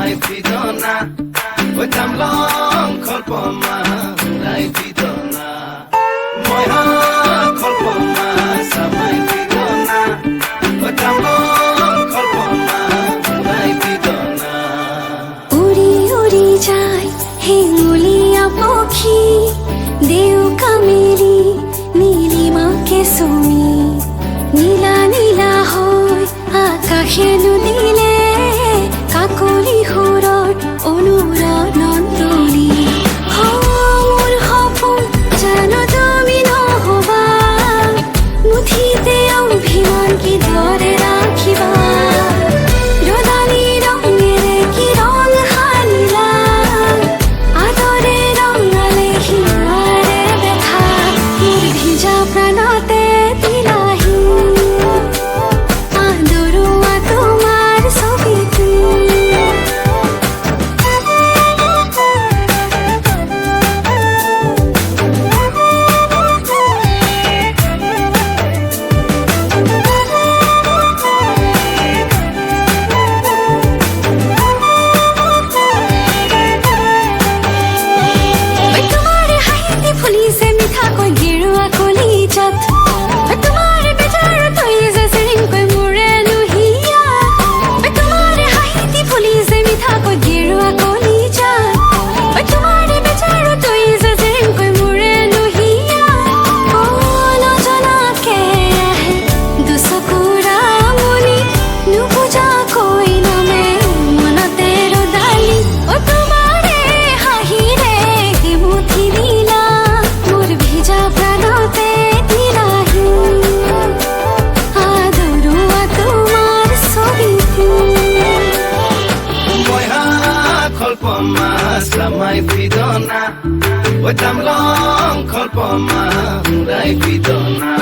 samai pidona oi tamlong kholpoma rai pidona moi ha kholpoma samai pidona oi tamlong kholpoma rai pidona uri uri jai hinguliya pokhi deu kameri Nilima কে সুমি নীলা নীলা হয় আকাশে নুদিলে কাকলি সুৰৰ অনুৰণন তুলি মোৰ সপোন জানো তুমি নহবা মুঠিতে অভিমান কি ধৰে ৰাখিবা ৰদালি ৰঙেৰে কি ৰং সানিলা আদৰে ৰঙালে হিমাৰে দেখা মোৰ ভিজা প্ৰাণতে দিলাহি আদৰুৱা তোমাৰ ছবিটো kholpoma samai pidona oi tamlong kholpoma rai pidona